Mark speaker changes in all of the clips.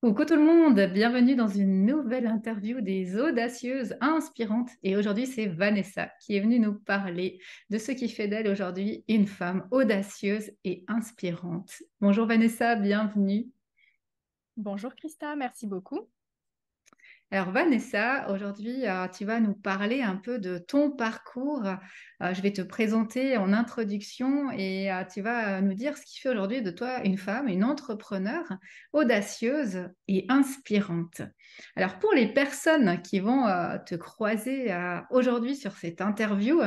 Speaker 1: Coucou tout le monde, bienvenue dans une nouvelle interview des audacieuses inspirantes. Et aujourd'hui, c'est Vanessa qui est venue nous parler de ce qui fait d'elle aujourd'hui une femme audacieuse et inspirante. Bonjour Vanessa, bienvenue.
Speaker 2: Bonjour Christa, merci beaucoup.
Speaker 1: Alors Vanessa, aujourd'hui, tu vas nous parler un peu de ton parcours. Je vais te présenter en introduction et tu vas nous dire ce qui fait aujourd'hui de toi une femme, une entrepreneure audacieuse et inspirante. Alors pour les personnes qui vont te croiser aujourd'hui sur cette interview,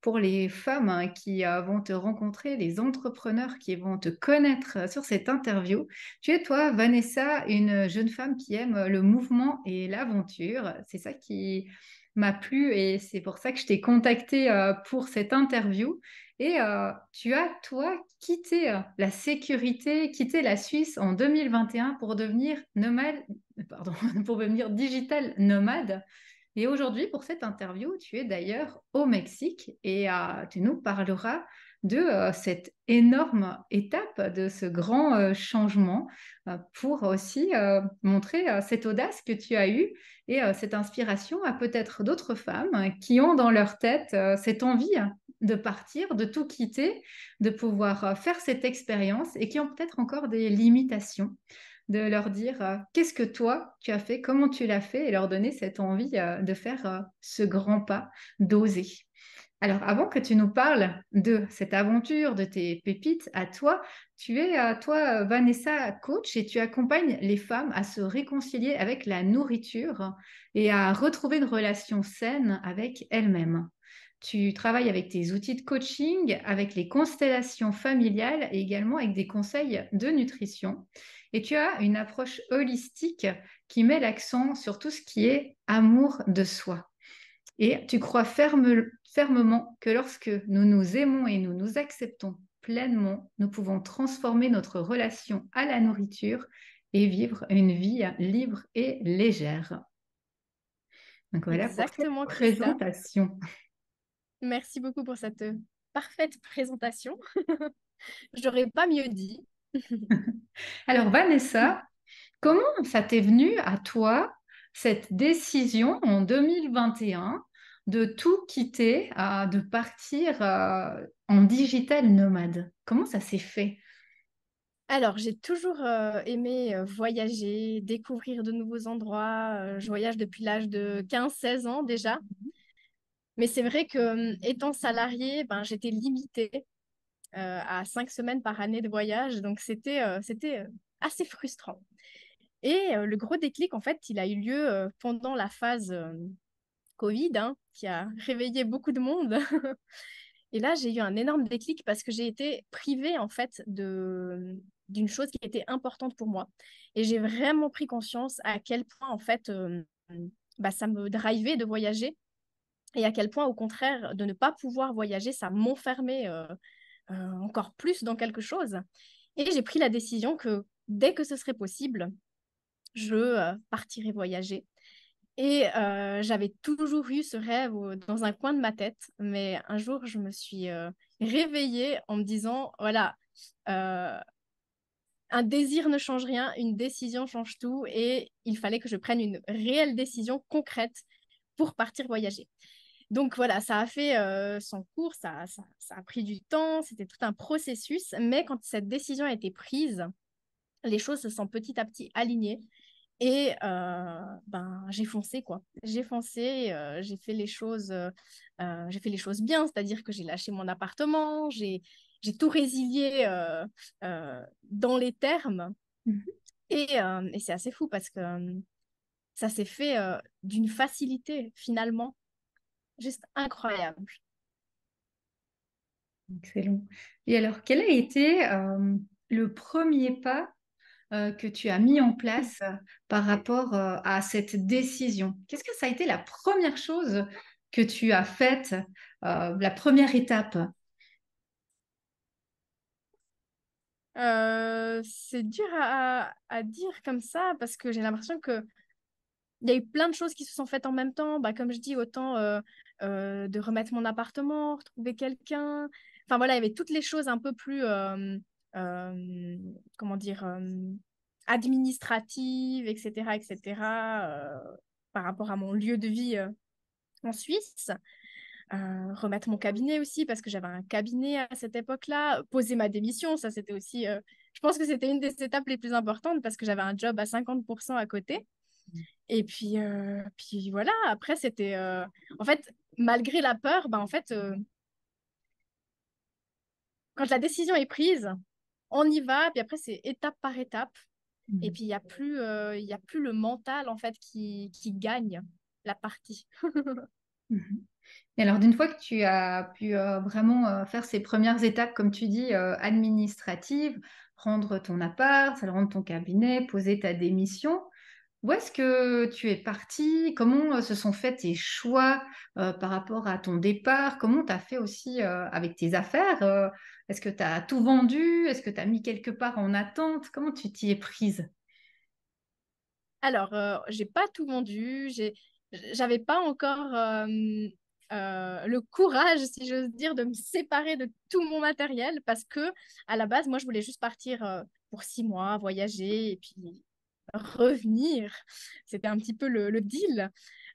Speaker 1: pour les femmes qui vont te rencontrer, les entrepreneurs qui vont te connaître sur cette interview, tu es toi, Vanessa, une jeune femme qui aime le mouvement et l'aventure. C'est ça qui m'a plu et c'est pour ça que je t'ai contactée pour cette interview. Et tu as, toi, quitté la sécurité, quitté la Suisse en 2021 pour devenir nomade, pardon, pour devenir digital nomade. Et aujourd'hui, pour cette interview, tu es d'ailleurs au Mexique et tu nous parleras de cette énorme étape, de ce grand changement pour aussi montrer cette audace que tu as eue et cette inspiration à peut-être d'autres femmes qui ont dans leur tête cette envie de partir, de tout quitter, de pouvoir faire cette expérience et qui ont peut-être encore des limitations de leur dire qu'est-ce que toi tu as fait, comment tu l'as fait et leur donner cette envie de faire ce grand pas, d'oser. Alors, avant que tu nous parles de cette aventure, de tes pépites, à toi, tu es, toi, Vanessa, coach et tu accompagnes les femmes à se réconcilier avec la nourriture et à retrouver une relation saine avec elles-mêmes. Tu travailles avec tes outils de coaching, avec les constellations familiales et également avec des conseils de nutrition. Et tu as une approche holistique qui met l'accent sur tout ce qui est amour de soi. Et tu crois fermement que lorsque nous nous aimons et nous nous acceptons pleinement, nous pouvons transformer notre relation à la nourriture et vivre une vie libre et légère. Donc voilà pour cette
Speaker 2: Exactement Christa.
Speaker 1: présentation.
Speaker 2: Merci beaucoup pour cette parfaite présentation. J'aurais pas mieux dit.
Speaker 1: Alors Vanessa, comment ça t'est venu à toi, cette décision en 2021 de tout quitter, de partir en digital nomade? Comment ça s'est fait?
Speaker 2: Alors, j'ai toujours aimé voyager, découvrir de nouveaux endroits. Je voyage depuis l'âge de 15-16 ans déjà. Mais c'est vrai que étant salariée, ben, j'étais limitée à 5 semaines par année de voyage. Donc, c'était assez frustrant. Et le gros déclic, en fait, il a eu lieu pendant la phase Covid, hein, qui a réveillé beaucoup de monde. Et là, j'ai eu un énorme déclic parce que j'ai été privée, en fait, d'une chose qui était importante pour moi. Et j'ai vraiment pris conscience à quel point, en fait, bah, ça me drivait de voyager et à quel point, au contraire, de ne pas pouvoir voyager, ça m'enfermait encore plus dans quelque chose. Et j'ai pris la décision que dès que ce serait possible, je partirais voyager. Et j'avais toujours eu ce rêve dans un coin de ma tête, mais un jour, je me suis réveillée en me disant, voilà, euh, un désir ne change rien, une décision change tout, et il fallait que je prenne une réelle décision concrète pour partir voyager. Donc voilà, ça a fait son cours, ça a pris du temps, c'était tout un processus, mais quand cette décision a été prise, les choses se sont petit à petit alignées. Et ben, j'ai foncé, quoi. J'ai foncé, j'ai fait les choses bien, c'est-à-dire que j'ai lâché mon appartement, j'ai tout résilié dans les termes. Et c'est assez fou parce que ça s'est fait d'une facilité, finalement, juste incroyable.
Speaker 1: Excellent. Et alors, quel a été le premier pas que tu as mis en place par rapport à cette décision? Qu'est-ce que ça a été la première chose que tu as faite, la première étape?
Speaker 2: C'est dur à dire comme ça parce que j'ai l'impression que il y a eu plein de choses qui se sont faites en même temps. Bah, comme je dis, autant de remettre mon appartement, retrouver quelqu'un. Enfin voilà, il y avait toutes les choses un peu plus, comment dire, administrative, etc., etc., par rapport à mon lieu de vie en Suisse. Remettre mon cabinet aussi, parce que j'avais un cabinet à cette époque-là. Poser ma démission, ça c'était aussi, je pense que c'était une des étapes les plus importantes, parce que j'avais un job à 50% à côté. Et puis voilà, après c'était, en fait, malgré la peur, bah, en fait, quand la décision est prise, on y va, puis après c'est étape par étape. Et
Speaker 1: Mhm.
Speaker 2: puis il y a plus le mental, en fait, qui gagne la partie.
Speaker 1: Mhm. Et alors, d'une fois que tu as pu vraiment faire ces premières étapes, comme tu dis, administratives, rendre ton appart, rendre ton cabinet, poser ta démission, où est-ce que tu es parti? Comment se sont faits tes choix par rapport à ton départ? Comment tu as fait aussi avec tes affaires? Est-ce que tu as tout vendu? Est-ce que tu as mis quelque part en attente? Comment tu t'y es prise?
Speaker 2: Alors, j'ai pas tout vendu, j'avais pas encore le courage, si j'ose dire, de me séparer de tout mon matériel parce que à la base, moi, je voulais juste partir pour 6 mois, voyager et puis revenir. C'était un petit peu le deal.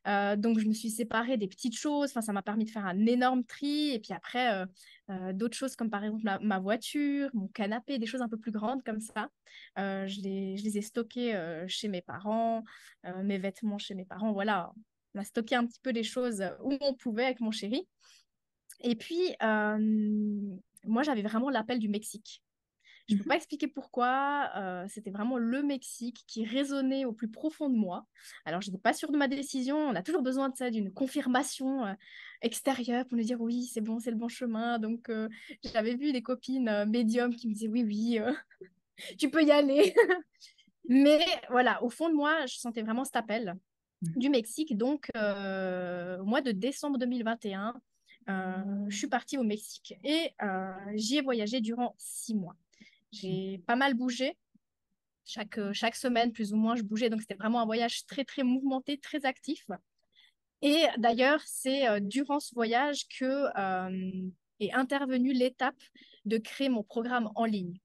Speaker 2: Donc, je me suis séparée des petites choses. Enfin, ça m'a permis de faire un énorme tri. Et puis après, d'autres choses comme par exemple ma voiture, mon canapé, des choses un peu plus grandes comme ça. Je les ai stockées chez mes parents, mes vêtements chez mes parents. Voilà, on a stocké un petit peu les choses où on pouvait avec mon chéri. Et puis, moi, j'avais vraiment l'appel du Mexique. Je ne peux pas
Speaker 1: Mhm.
Speaker 2: expliquer pourquoi. C'était vraiment le Mexique qui résonnait au plus profond de moi. Alors, je n'étais pas sûre de ma décision. On a toujours besoin de ça, d'une confirmation extérieure pour nous dire oui, c'est bon, c'est le bon chemin. Donc, j'avais vu des copines médiums qui me disaient oui, oui, tu peux y aller. Mais voilà, au fond de moi, je sentais vraiment cet appel du Mexique. Donc, au mois de décembre 2021, je suis partie au Mexique et j'y ai voyagé durant 6 mois. J'ai pas mal bougé. Chaque semaine, plus ou moins, je bougeais. Donc, c'était vraiment un voyage très, très mouvementé, très actif. Et d'ailleurs, c'est durant ce voyage que est intervenue l'étape de créer mon programme en ligne.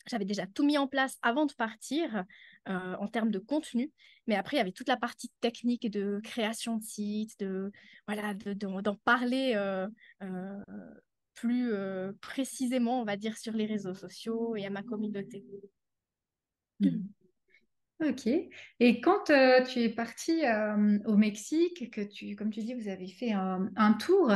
Speaker 2: J'avais déjà tout mis en place avant de partir en termes de contenu, mais après, il y avait toute la partie technique de création de sites, voilà, d'en parler euh, plus précisément, on va dire, sur les réseaux sociaux et à ma communauté.
Speaker 1: Mhm. Ok. Et quand tu es partie au Mexique, comme tu dis, vous avez fait un tour,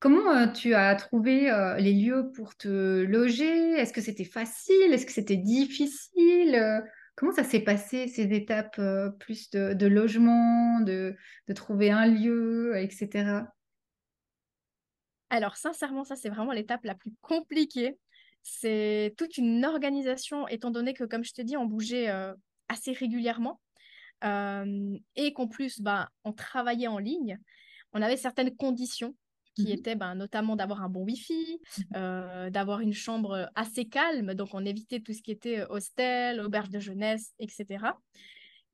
Speaker 1: comment tu as trouvé les lieux pour te loger? Est-ce que c'était facile? Est-ce que c'était difficile? Comment ça s'est passé, ces étapes plus de logement, de trouver un lieu, etc.
Speaker 2: Alors, sincèrement, ça, c'est vraiment l'étape la plus compliquée. C'est toute une organisation, étant donné que, comme je te dis, on bougeait assez régulièrement et qu'en plus, bah, on travaillait en ligne. On avait certaines conditions qui
Speaker 1: Mhm.
Speaker 2: étaient notamment d'avoir un bon Wi-Fi, d'avoir une chambre assez calme. Donc, on évitait tout ce qui était hostel, auberge de jeunesse, etc.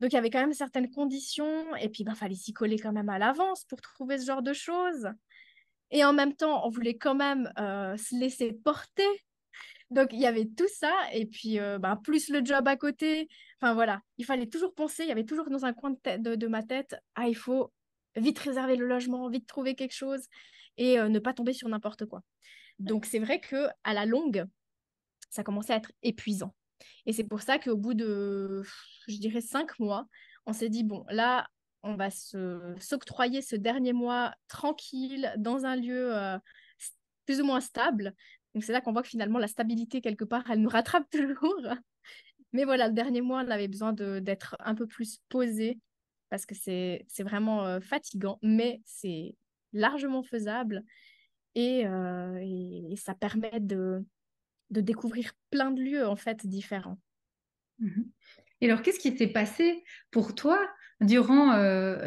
Speaker 2: Donc, il y avait quand même certaines conditions. Et puis, il fallait s'y coller quand même à l'avance pour trouver ce genre de choses. Et en même temps, on voulait quand même se laisser porter. Donc, il y avait tout ça. Et puis, plus le job à côté. Enfin, voilà. Il fallait toujours penser. Il y avait toujours dans un coin de ma tête, ah, il faut vite réserver le logement, vite trouver quelque chose et ne pas tomber sur n'importe quoi. Donc, c'est vrai que à la longue, ça commençait à être épuisant. Et c'est pour ça qu'au bout de, je dirais, 5 mois, on s'est dit, bon, là, on va s'octroyer ce dernier mois tranquille dans un lieu plus ou moins stable. Donc c'est là qu'on voit que finalement, la stabilité, quelque part, elle nous rattrape toujours. Mais voilà, le dernier mois, on avait besoin d'être un peu plus posé parce que c'est vraiment fatigant, mais c'est largement faisable et ça permet de découvrir plein de lieux, en fait, différents.
Speaker 1: Mhm. Et alors, qu'est-ce qui s'est passé pour toi durant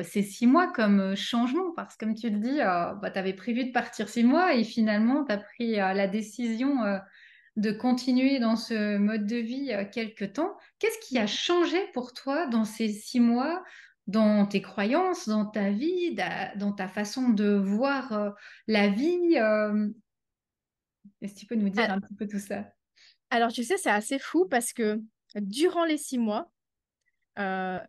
Speaker 1: ces 6 mois comme changement? Parce que comme tu le dis, tu avais prévu de partir 6 mois et finalement, tu as pris la décision de continuer dans ce mode de vie quelque temps. Qu'est-ce qui a changé pour toi dans ces 6 mois, dans tes croyances, dans ta vie, dans ta façon de voir la vie? Est-ce que tu peux nous dire
Speaker 2: Alors,
Speaker 1: un petit peu tout ça?
Speaker 2: alors, tu sais, c'est assez fou parce que durant les 6 mois, euh,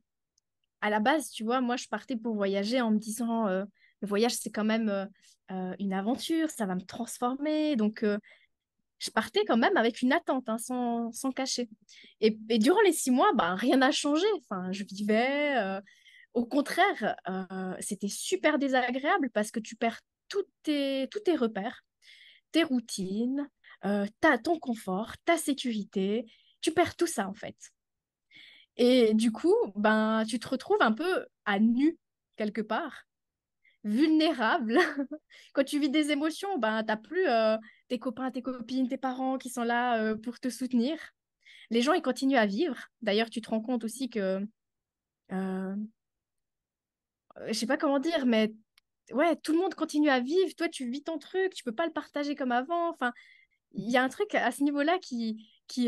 Speaker 2: à la base, tu vois, moi, je partais pour voyager en me disant, le voyage, c'est quand même une aventure, ça va me transformer. Donc, je partais quand même avec une attente, hein, sans cacher. Et durant les 6 mois, bah, rien n'a changé. Enfin, je vivais. Au contraire, c'était super désagréable parce que tu perds tous tes repères, tes routines, ton confort, ta sécurité. Tu perds tout ça, en fait. Et du coup, ben, tu te retrouves un peu à nu, quelque part, vulnérable. Quand tu vis des émotions, ben, tu n'as plus tes copains, tes copines, tes parents qui sont là pour te soutenir. Les gens, ils continuent à vivre. D'ailleurs, tu te rends compte aussi que, euh, je sais pas comment dire, mais ouais, tout le monde continue à vivre. Toi, tu vis ton truc, tu peux pas le partager comme avant. Enfin, il y a un truc à ce niveau-là qui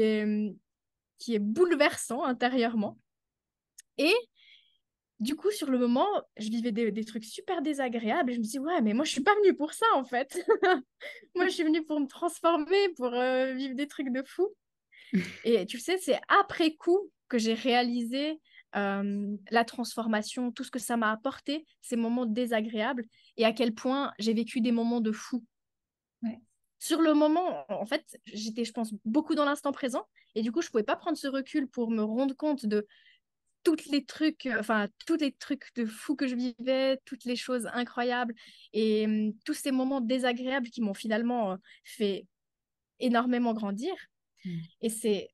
Speaker 2: est bouleversant intérieurement. Et du coup, sur le moment, je vivais des trucs super désagréables et je me dis, ouais, mais moi, je suis pas venue pour ça, en fait. Moi, je suis venue pour me transformer, pour vivre des trucs de fou. Et tu sais, c'est après coup que j'ai réalisé la transformation, tout ce que ça m'a apporté, ces moments désagréables, et à quel point j'ai vécu des moments de fou.
Speaker 1: Ouais.
Speaker 2: Sur le moment, en fait, j'étais, je pense, beaucoup dans l'instant présent, et du coup, je pouvais pas prendre ce recul pour me rendre compte de tous les trucs de fou que je vivais, toutes les choses incroyables et tous ces moments désagréables qui m'ont finalement fait énormément grandir.
Speaker 1: Mm.
Speaker 2: Et c'est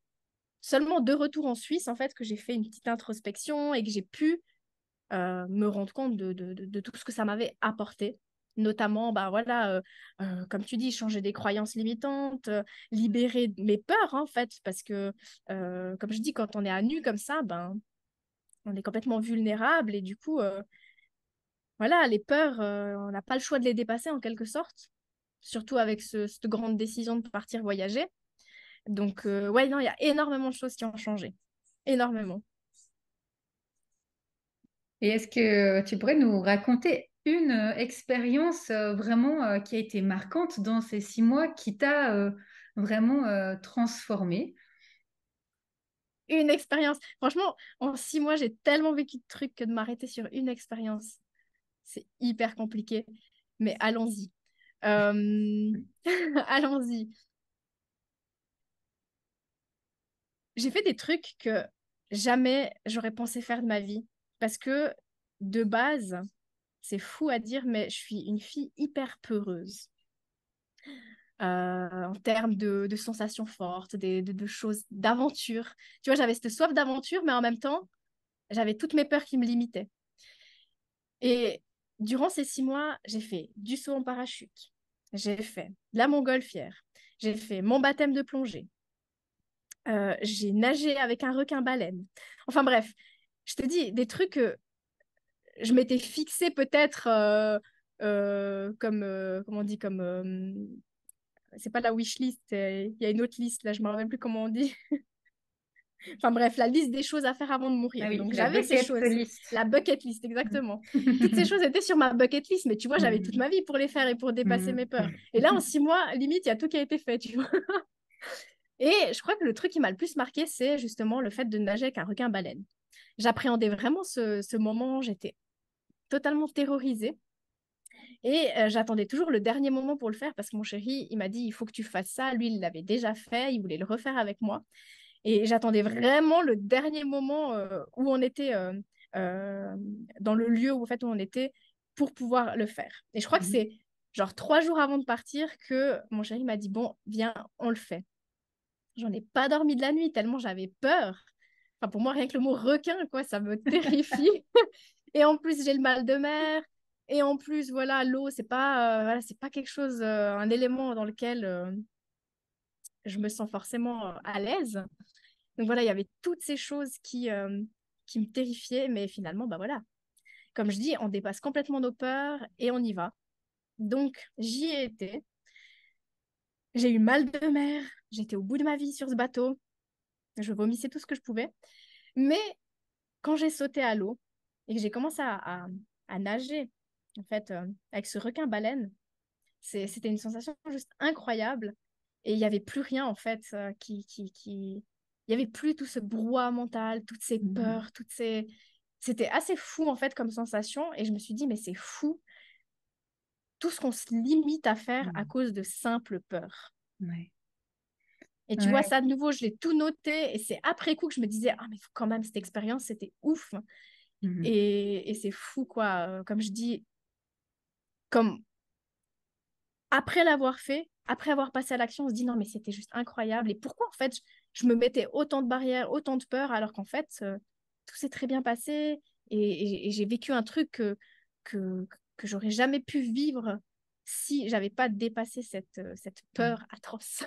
Speaker 2: seulement de retour en Suisse, en fait, que j'ai fait une petite introspection et que j'ai pu me rendre compte de tout ce que ça m'avait apporté. Notamment, bah voilà, comme tu dis, changer des croyances limitantes, libérer mes peurs, en fait, parce que, comme je dis, quand on est à nu comme ça, ben, on est complètement vulnérable et du coup, voilà, les peurs, on n'a pas le choix de les dépasser en quelque sorte, surtout avec cette grande décision de partir voyager. Donc, ouais, non, il y a énormément de choses qui ont changé. Énormément.
Speaker 1: Et est-ce que tu pourrais nous raconter une expérience vraiment qui a été marquante dans ces 6 mois qui t'a vraiment transformée?
Speaker 2: Une expérience. Franchement, en 6 mois, j'ai tellement vécu de trucs que de m'arrêter sur une expérience, c'est hyper compliqué. Mais allons-y. Euh, Allons-y. J'ai fait des trucs que jamais j'aurais pensé faire de ma vie. Parce que de base, c'est fou à dire, mais je suis une fille hyper peureuse. En termes de sensations fortes, de choses, d'aventures. Tu vois, j'avais cette soif d'aventure, mais en même temps, j'avais toutes mes peurs qui me limitaient. Et durant ces 6 mois, j'ai fait du saut en parachute, j'ai fait de la montgolfière, j'ai fait mon baptême de plongée, j'ai nagé avec un requin-baleine. Enfin bref, je te dis des trucs que je m'étais fixé peut-être comme, comment on dit, comme, c'est pas la wish list, il y a une autre liste, là, je me rappelle plus comment on dit. Enfin bref, la liste des choses à faire avant de
Speaker 1: Ah
Speaker 2: mourir.
Speaker 1: oui,
Speaker 2: Donc
Speaker 1: la
Speaker 2: j'avais ces
Speaker 1: bucket
Speaker 2: choses,
Speaker 1: list.
Speaker 2: la bucket list, exactement. Toutes ces choses étaient sur ma bucket list, mais tu vois, j'avais toute
Speaker 1: Mhm.
Speaker 2: ma vie pour les faire et pour dépasser mes
Speaker 1: Mhm.
Speaker 2: peurs. Et là, en 6 mois, limite, il y a tout qui a été fait, tu vois. Et je crois que le truc qui m'a le plus marqué, c'est justement le fait de nager avec un requin-baleine. J'appréhendais vraiment ce moment, j'étais totalement terrorisée. Et j'attendais toujours le dernier moment pour le faire parce que mon chéri, il m'a dit, il faut que tu fasses ça. Lui, il l'avait déjà fait, il voulait le refaire avec moi. Et j'attendais vraiment le dernier moment où on était euh, dans le lieu où, en fait, où on était pour pouvoir le faire. Et je crois que
Speaker 1: Mhm.
Speaker 2: c'est genre 3 jours avant de partir que mon chéri m'a dit, bon, viens, on le fait. J'en ai pas dormi de la nuit tellement j'avais peur. Enfin, pour moi, rien que le mot requin, quoi, ça me terrifie. Et en plus, j'ai le mal de mer. Et en plus, voilà, l'eau, c'est pas quelque chose, un élément dans lequel je me sens forcément à l'aise. Donc voilà, il y avait toutes ces choses qui me terrifiaient, mais finalement, bah voilà, comme je dis, on dépasse complètement nos peurs et on y va. Donc j'y ai été. J'ai eu mal de mer, j'étais au bout de ma vie sur ce bateau, je vomissais tout ce que je pouvais. Mais quand j'ai sauté à l'eau et que j'ai commencé à nager, en fait, avec ce requin-baleine, c'était une sensation juste incroyable. Et il n'y avait plus rien, en fait, Il il y avait plus tout ce brouhaha mental, toutes ces
Speaker 1: Mhm.
Speaker 2: peurs, C'était assez fou, en fait, comme sensation. Et je me suis dit, mais c'est fou, tout ce qu'on se limite à faire à
Speaker 1: Mhm.
Speaker 2: cause de simples peurs.
Speaker 1: Ouais.
Speaker 2: Et tu vois,
Speaker 1: Ouais.
Speaker 2: ça, de nouveau, je l'ai tout noté. Et c'est après coup que je me disais, ah, mais quand même, cette expérience, c'était ouf.
Speaker 1: Mhm.
Speaker 2: Et c'est fou, quoi. Comme je dis, comme après l'avoir fait, après avoir passé à l'action, on se dit, non, mais c'était juste incroyable. Et pourquoi, en fait, je me mettais autant de barrières, autant de peurs, alors qu'en fait, tout s'est très bien passé. Et j'ai vécu un truc que, que j'aurais jamais pu vivre si j'avais pas dépassé cette peur atroce.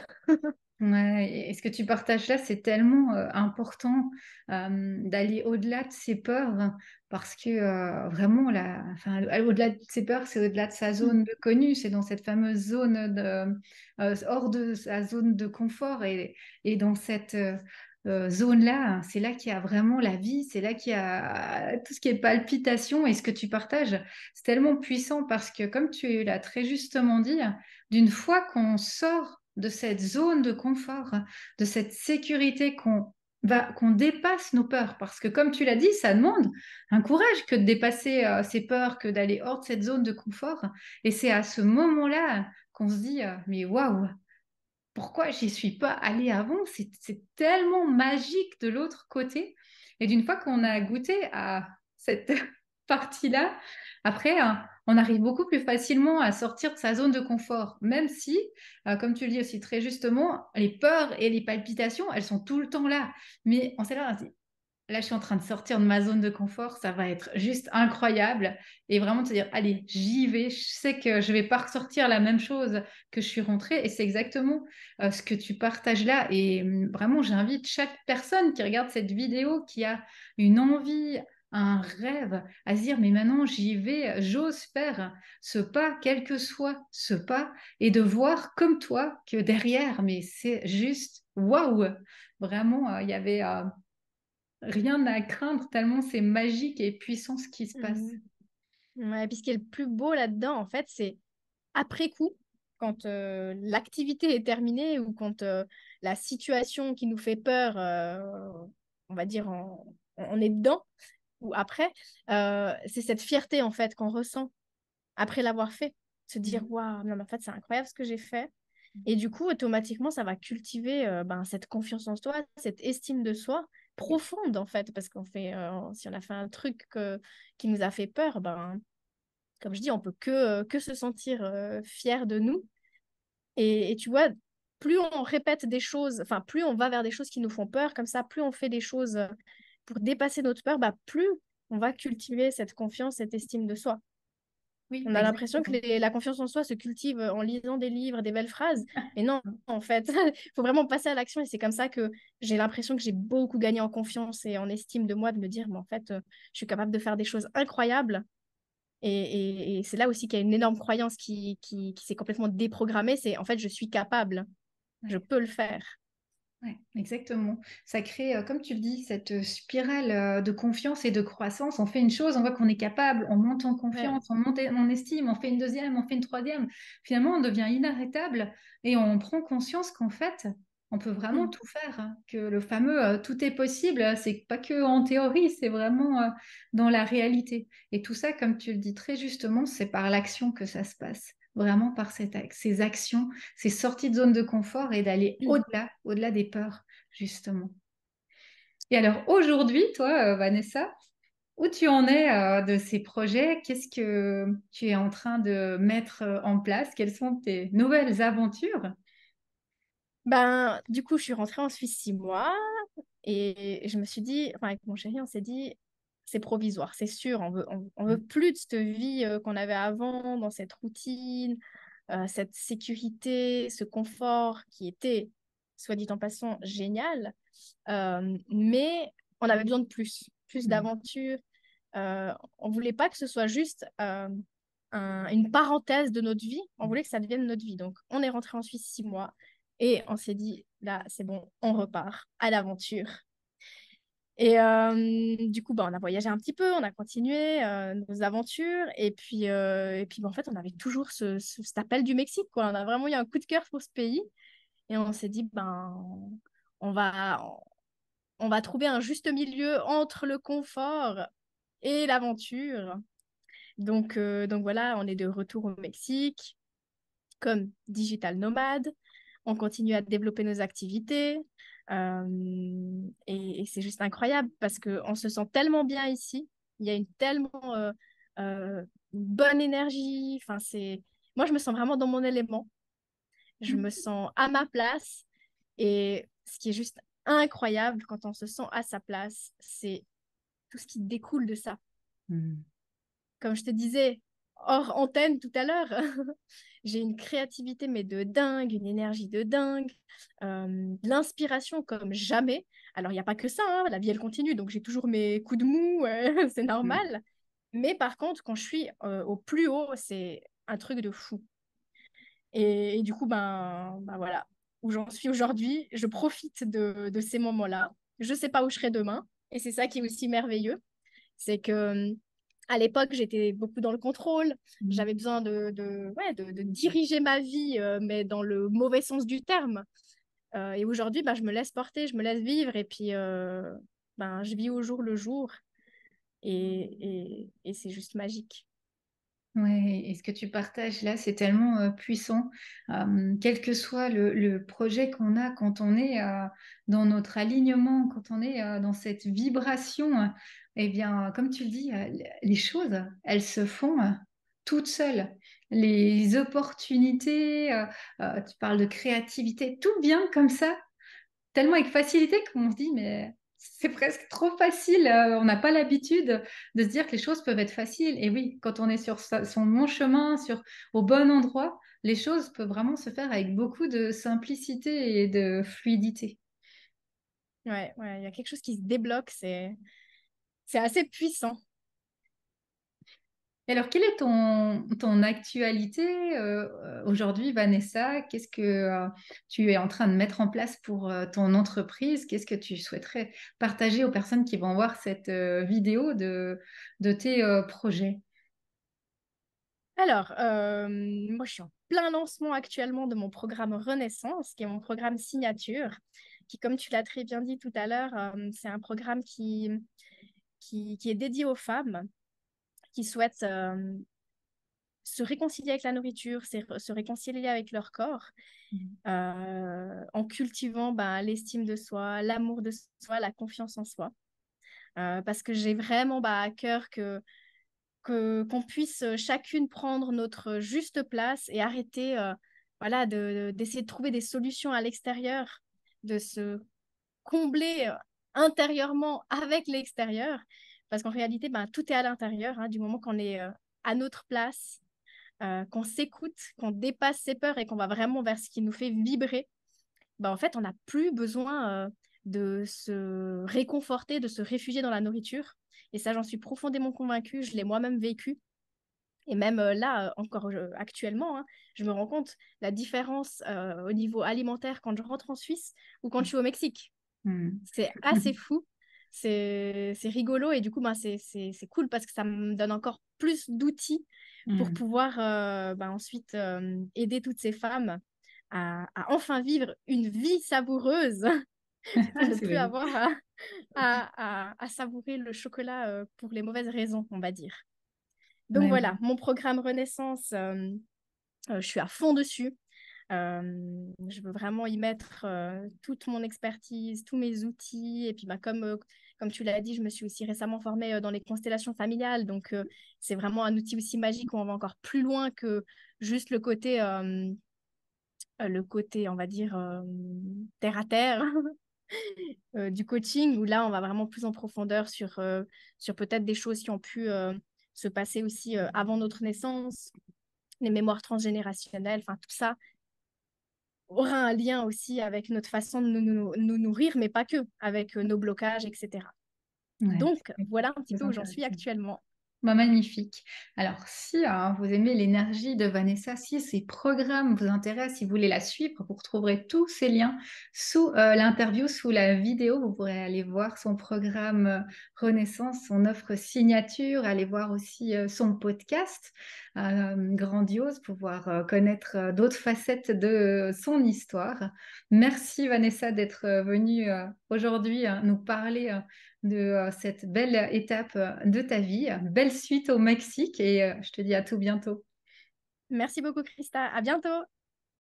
Speaker 1: Ouais, et ce que tu partages là, c'est tellement important d'aller au-delà de ses peurs parce que vraiment, enfin, au-delà de ses peurs, c'est au-delà de sa zone de connu, c'est dans cette fameuse zone hors de sa zone de confort et dans cette zone-là, c'est là qu'il y a vraiment la vie, c'est là qu'il y a tout ce qui est palpitation et ce que tu partages, c'est tellement puissant parce que comme tu l'as très justement dit, d'une fois qu'on sort de cette zone de confort, de cette sécurité qu'on dépasse nos peurs. Parce que comme tu l'as dit, ça demande un courage que de dépasser ses peurs, que d'aller hors de cette zone de confort. Et c'est à ce moment-là qu'on se dit, mais waouh, pourquoi j'y suis pas allée avant? C'est tellement magique de l'autre côté. Et d'une fois qu'on a goûté à cette partie-là, après, on arrive beaucoup plus facilement à sortir de sa zone de confort, même si, comme tu le dis aussi très justement, les peurs et les palpitations, elles sont tout le temps là. Mais on s'est là, là, je suis en train de sortir de ma zone de confort, ça va être juste incroyable. Et vraiment te dire, allez, j'y vais, je sais que je vais pas ressortir la même chose que je suis rentrée. Et c'est exactement ce que tu partages là. Et vraiment, j'invite chaque personne qui regarde cette vidéo, qui a une envie, un rêve, à se dire, mais maintenant, j'y vais, j'ose faire ce pas, quel que soit ce pas, et de voir comme toi que derrière, mais c'est juste, waouh! Vraiment, il y avait rien à craindre tellement c'est magique et puissant ce qui se passe.
Speaker 2: Mhm. Ouais, puis ce qui est le plus beau là-dedans, en fait, c'est après coup, quand l'activité est terminée ou quand la situation qui nous fait peur, on va dire, on est dedans, ou après, c'est cette fierté, en fait, qu'on ressent après l'avoir fait. Se dire,
Speaker 1: Mhm.
Speaker 2: waouh, non, mais en fait, c'est incroyable ce que j'ai fait. Et du coup, automatiquement, ça va cultiver cette confiance en soi, cette estime de soi profonde, en fait, parce qu'on fait, si on a fait un truc qui nous a fait peur, ben, comme je dis, on peut que se sentir fier de nous. Et tu vois, plus on répète des choses, enfin, plus on va vers des choses qui nous font peur, comme ça, plus on fait des choses pour dépasser notre peur, bah, plus on va cultiver cette confiance, cette estime de soi.
Speaker 1: Oui,
Speaker 2: On a l'impression que
Speaker 1: exactement.
Speaker 2: la confiance en soi se cultive en lisant des livres, des belles phrases, mais non, en fait, il faut vraiment passer à l'action et c'est comme ça que j'ai l'impression que j'ai beaucoup gagné en confiance et en estime de moi, de me dire, mais en fait, je suis capable de faire des choses incroyables. Et c'est là aussi qu'il y a une énorme croyance qui s'est complètement déprogrammée, c'est en fait, je suis capable, je
Speaker 1: Ouais.
Speaker 2: peux le faire.
Speaker 1: Ouais, exactement. Ça crée, comme tu le dis, cette spirale de confiance et de croissance. On fait une chose, on voit qu'on est capable, on monte en
Speaker 2: Ouais.
Speaker 1: confiance, on monte en estime, on fait une deuxième, on fait une troisième. Finalement, on devient inarrêtable et on prend conscience qu'en fait, on peut vraiment
Speaker 2: Mm.
Speaker 1: tout faire, hein. Que le fameux tout est possible, c'est pas que en théorie, c'est vraiment dans la réalité. Et tout ça, comme tu le dis très justement, c'est par l'action que ça se passe. Vraiment par ces actions, ces sorties de zone de confort et d'aller au-delà, au-delà des peurs, justement. Et alors aujourd'hui, toi, Vanessa, où tu en es de ces projets? Qu'est-ce que tu es en train de mettre en place? Quelles sont tes nouvelles aventures?
Speaker 2: Ben, du coup, je suis rentrée en Suisse 6 mois et je me suis dit, enfin, avec mon chéri, on s'est dit, c'est provisoire, c'est sûr, on veut plus de cette vie qu'on avait avant, dans cette routine, cette sécurité, ce confort qui était, soit dit en passant, génial. Mais on avait besoin de plus, plus
Speaker 1: Mm.
Speaker 2: d'aventure. On voulait pas que ce soit juste une parenthèse de notre vie, on voulait que ça devienne notre vie. Donc, on est rentré en Suisse 6 mois et on s'est dit, là, c'est bon, on repart à l'aventure. Et du coup, bah, on a voyagé un petit peu, on a continué nos aventures. Et puis bah, en fait, on avait toujours cet appel du Mexique, quoi. On a vraiment eu un coup de cœur pour ce pays. Et on s'est dit, ben, on va. on va trouver un juste milieu entre le confort et l'aventure. Donc voilà, on est de retour au Mexique comme digital nomade. On continue à développer nos activités. Et c'est juste incroyable parce qu'on se sent tellement bien ici. Il y a une tellement bonne énergie. Enfin, moi, je me sens vraiment dans mon élément. Je me sens à ma place. Et ce qui est juste incroyable quand on se sent à sa place, c'est tout ce qui découle de ça.
Speaker 1: Mm.
Speaker 2: Comme je te disais hors antenne tout à l'heure, j'ai une créativité mais de dingue, une énergie de dingue, de l'inspiration comme jamais. Alors, il n'y a pas que ça, hein, la vie, elle continue, donc j'ai toujours mes coups de mou, c'est
Speaker 1: Mm.
Speaker 2: normal. Mais par contre, quand je suis au plus haut, c'est un truc de fou. Et du coup, ben voilà, où j'en suis aujourd'hui, je profite de ces moments-là. Je ne sais pas où je serai demain, et c'est ça qui est aussi merveilleux. C'est que à l'époque, j'étais beaucoup dans le contrôle.
Speaker 1: Mm.
Speaker 2: J'avais besoin ouais, de diriger ma vie, mais dans le mauvais sens du terme. Et aujourd'hui, ben, je me laisse porter, je me laisse vivre, et puis ben, je vis au jour le jour, et c'est juste magique.
Speaker 1: Ouais, et ce que tu partages là, c'est tellement puissant. Quel que soit le projet qu'on a, quand on est dans notre alignement, quand on est dans cette vibration, eh bien, comme tu le dis, les choses, elles se font toutes seules. Les opportunités, tu parles de créativité, tout vient comme ça tellement avec facilité qu'on se dit, mais c'est presque trop facile. On n'a pas l'habitude de se dire que les choses peuvent être faciles. Et oui, quand on est sur son bon chemin, au bon endroit, les choses peuvent vraiment se faire avec beaucoup de simplicité et de fluidité.
Speaker 2: Ouais, ouais, il y a quelque chose qui se débloque, c'est assez puissant.
Speaker 1: Et alors, quelle est ton actualité aujourd'hui, Vanessa? Qu'est-ce que tu es en train de mettre en place pour ton entreprise? Qu'est-ce que tu souhaiterais partager aux personnes qui vont voir cette vidéo de tes projets?
Speaker 2: Alors, moi, je suis en plein lancement actuellement de mon programme Renaissance, qui est mon programme signature, qui, comme tu l'as très bien dit tout à l'heure, c'est un programme qui est dédié aux femmes qui souhaitent se réconcilier avec la nourriture, se réconcilier avec leur corps,
Speaker 1: Mhm.
Speaker 2: en cultivant ben, l'estime de soi, l'amour de soi, la confiance en soi. Parce que j'ai vraiment bah, à cœur qu'on puisse chacune prendre notre juste place et arrêter voilà, d'essayer de trouver des solutions à l'extérieur, de se combler intérieurement avec l'extérieur, parce qu'en réalité, ben, tout est à l'intérieur, hein, du moment qu'on est à notre place, qu'on s'écoute, qu'on dépasse ses peurs et qu'on va vraiment vers ce qui nous fait vibrer, ben, en fait, on n'a plus besoin de se réconforter, de se réfugier dans la nourriture. Et ça, j'en suis profondément convaincue, je l'ai moi-même vécu. Et même là, encore actuellement, hein, je me rends compte la différence au niveau alimentaire quand je rentre en Suisse ou quand je suis au Mexique.
Speaker 1: Mhm.
Speaker 2: C'est assez fou, c'est rigolo et du coup, ben, c'est cool parce que ça me donne encore plus d'outils pour
Speaker 1: Mhm.
Speaker 2: pouvoir ben, ensuite aider toutes ces femmes à enfin vivre une vie savoureuse pour ne
Speaker 1: C'est
Speaker 2: plus
Speaker 1: vrai.
Speaker 2: avoir à savourer le chocolat pour les mauvaises raisons, on va dire. Donc
Speaker 1: Ouais,
Speaker 2: voilà, mon programme Renaissance, je suis à fond dessus. Je veux vraiment y mettre toute mon expertise, tous mes outils. Et puis, bah, comme tu l'as dit, je me suis aussi récemment formée dans les constellations familiales. Donc, c'est vraiment un outil aussi magique où on va encore plus loin que juste le côté on va dire, terre à terre du coaching, où là, on va vraiment plus en profondeur sur peut-être des choses qui ont pu se passer aussi avant notre naissance, les mémoires transgénérationnelles, enfin, tout ça aura un lien aussi avec notre façon de nous nourrir, mais pas que, avec nos blocages, etc.
Speaker 1: ouais,
Speaker 2: Donc,
Speaker 1: c'est
Speaker 2: voilà un petit
Speaker 1: très
Speaker 2: peu où j'en suis
Speaker 1: intéressant.
Speaker 2: actuellement.
Speaker 1: Bah, magnifique. Alors, si vous aimez l'énergie de Vanessa, si ces programmes vous intéressent, si vous voulez la suivre, vous retrouverez tous ces liens sous l'interview, sous la vidéo. Vous pourrez aller voir son programme Renaissance, son offre signature, aller voir aussi son podcast grandiose, pouvoir connaître d'autres facettes de son histoire. Merci Vanessa d'être venue aujourd'hui nous parler de cette belle étape de ta vie. Belle suite au Mexique et je te dis à tout bientôt.
Speaker 2: Merci beaucoup, Christa. À bientôt.